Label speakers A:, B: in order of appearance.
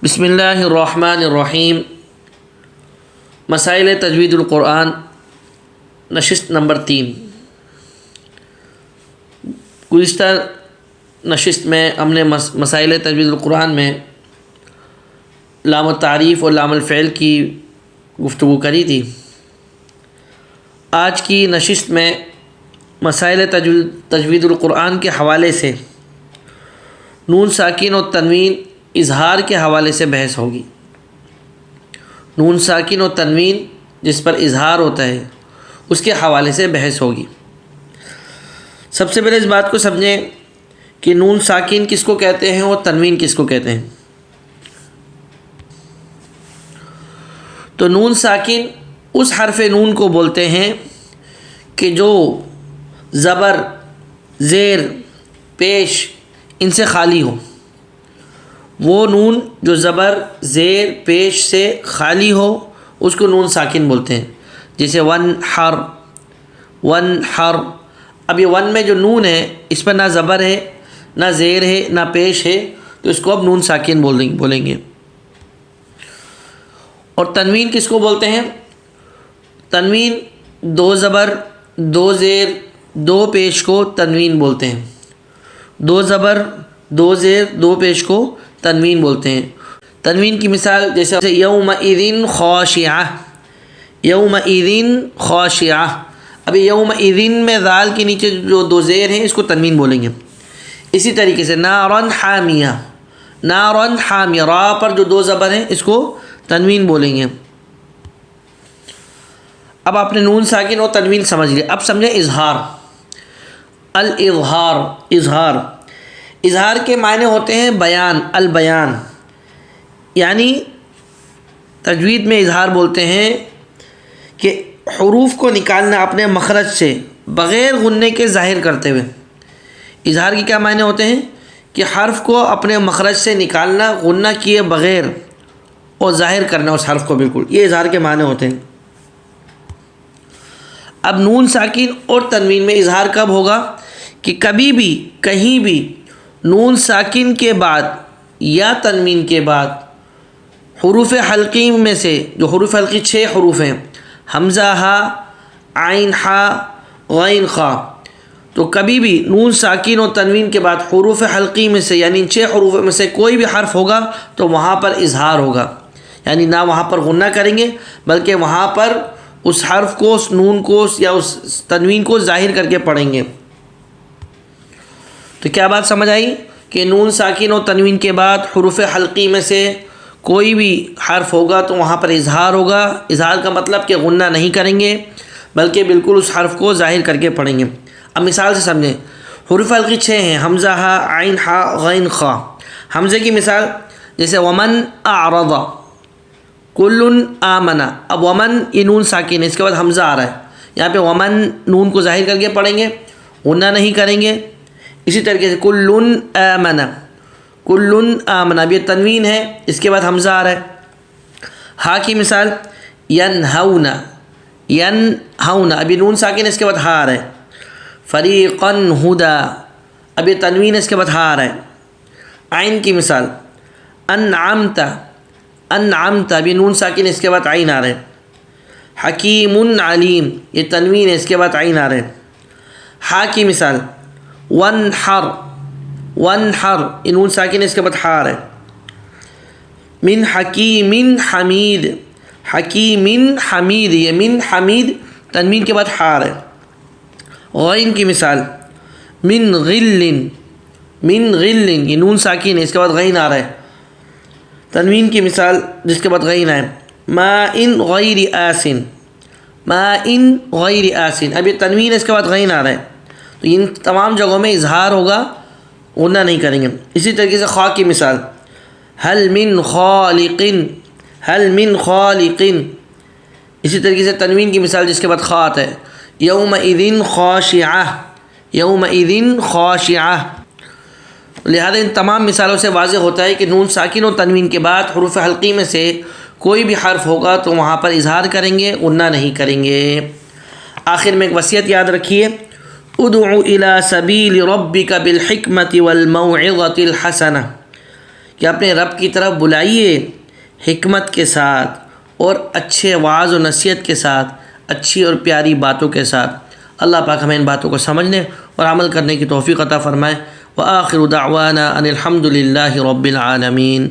A: بسم اللہ الرحمن الرحیم۔ مسائل تجوید القرآن نشست نمبر 3۔ گزشتہ نشست میں ہم نے مسائل تجوید القرآن میں لام التعریف اور لام الفعل کی گفتگو کری تھی۔ آج کی نشست میں مسائل تجوید القرآن کے حوالے سے نون ساکن اور تنوین اظہار کے حوالے سے بحث ہوگی۔ نون ساکن اور تنوین جس پر اظہار ہوتا ہے اس کے حوالے سے بحث ہوگی۔ سب سے پہلے اس بات کو سمجھیں کہ نون ساکن کس کو کہتے ہیں اور تنوین کس کو کہتے ہیں۔ تو نون ساکن اس حرف نون کو بولتے ہیں کہ جو زبر، زیر، پیش ان سے خالی ہو۔ وہ نون جو زبر، زیر، پیش سے خالی ہو اس کو نون ساکن بولتے ہیں۔ جیسے ون حر، ون حر۔ اب یہ ون میں جو نون ہے اس پر نہ زبر ہے، نہ زیر ہے، نہ پیش ہے، تو اس کو اب نون ساکن بولیں گے۔ اور تنوین کس کو بولتے ہیں؟ تنوین دو زبر، دو زیر، دو پیش کو تنوین بولتے ہیں۔ دو زبر، دو زیر، دو پیش کو تنوین بولتے ہیں۔ تنوین کی مثال جیسے یومئذ خاشعہ، یومئذ خاشعہ۔ ابھی یومئذ میں ذال کے نیچے جو دو زیر ہیں اس کو تنوین بولیں گے۔ اسی طریقے سے نارن حامیہ، نارن حامیہ، را پر جو دو زبر ہیں اس کو تنوین بولیں گے۔ اب آپ نے نون ساکن اور تنوین سمجھ لیا۔ اب سمجھیں اظہار۔ الاظہار، اظہار۔ اظہار کے معنی ہوتے ہیں بیان، البیان۔ یعنی تجوید میں اظہار بولتے ہیں کہ حروف کو نکالنا اپنے مخرج سے بغیر غننے کے ظاہر کرتے ہوئے۔ اظہار کے کیا معنی ہوتے ہیں؟ کہ حرف کو اپنے مخرج سے نکالنا غنہ کیے بغیر اور ظاہر کرنا اس حرف کو بالکل، یہ اظہار کے معنی ہوتے ہیں۔ اب نون ساکن اور تنوین میں اظہار کب ہوگا؟ کہ کبھی بھی کہیں بھی نون ساکن کے بعد یا تنوین کے بعد حروف حلقی میں سے، جو حروف حلقی 6 حروف ہیں، حمزہ، ہا، عین، ہا، غین، خا، تو کبھی بھی نون ساکن اور تنوین کے بعد حروف حلقی میں سے یعنی 6 حروف میں سے کوئی بھی حرف ہوگا تو وہاں پر اظہار ہوگا۔ یعنی نہ وہاں پر غنہ کریں گے بلکہ وہاں پر اس حرف کو، اس نون کو یا اس تنوین کو ظاہر کر کے پڑھیں گے۔ تو کیا بات سمجھ آئی؟ کہ نون ساکن اور تنوین کے بعد حروف حلقی میں سے کوئی بھی حرف ہوگا تو وہاں پر اظہار ہوگا۔ اظہار کا مطلب کہ غنہ نہیں کریں گے بلکہ بالکل اس حرف کو ظاہر کر کے پڑھیں گے۔ اب مثال سے سمجھیں۔ حروف حلقی 6 ہیں، حمزہ، ہا، عین، ہا، غین، خا۔ حمزے کی مثال جیسے ومن اعرض، کل آمن۔ اب ومن یہ نون ساکن ہے، اس کے بعد حمزہ آ رہا ہے، یہاں پہ ومن نون کو ظاہر کر کے پڑھیں گے، غنہ نہیں کریں گے۔ اسی طریقے سے کل آمن، کل آمن، اب یہ تنوین ہے، اس کے بعد حمزہ آ رہا ہے۔ ہا کی مثال ینہون، ینہون، اب یہ نون ساکن ہے، اس کے بعد ہا آ رہا ہے۔ فریقا ہدا، اب یہ تنوین ہے، اس کے بعد ہا آ رہا ہے۔ عین کی مثال انعمت، انعمت، اب یہ نون ساکن ہے، اس کے بعد عین آ رہا ہے۔ حکیم علیم، یہ تنوین ہے، اس کے بعد عین آ رہا ہے۔ ہا کی مثال وانحر، وانحر، یہ نون ساکن ہے، اس کے بعد ہا آ رہا ہے۔ من حکیم حمید، حکیم حمید، یہ من حمید تنوین کے بعد ہا آ رہا ہے۔ غین کی مثال من غل، من غل، یہ نون ساکن ہے، اس کے بعد غین آ رہا ہے۔ تنوین کی مثال جس کے بعد غین آئے، ماء غیر آسن، ماء غیر آسن، اب یہ تنوین ہے، اس کے بعد غین آ رہا ہے۔ تو ان تمام جگہوں میں اظہار ہوگا، غنہ نہیں کریں گے۔ اسی طریقے سے خا کی مثال هل من خالق، هل من خالق، اسی طریقے سے تنوین کی مثال جس کے بعد خا آتا ہے، یومئذ خاشعہ، یومئذ خاشعہ۔ لہذا ان تمام مثالوں سے واضح ہوتا ہے کہ نون ساکن اور تنوین کے بعد حروف حلقی میں سے کوئی بھی حرف ہوگا تو وہاں پر اظہار کریں گے، غنہ نہیں کریں گے۔ آخر میں ایک وصیت یاد رکھیے، ادع الی سبیل ربک بالحکمۃ والموعظۃ الحسنہ، کہ اپنے رب کی طرف بلائیے حکمت کے ساتھ اور اچھے وعظ و نصیحت کے ساتھ، اچھی اور پیاری باتوں کے ساتھ۔ اللہ پاک ہمیں ان باتوں کو سمجھنے اور عمل کرنے کی توفیق عطا فرمائے۔ وآخر دعوانا ان الحمد للہ رب العالمین۔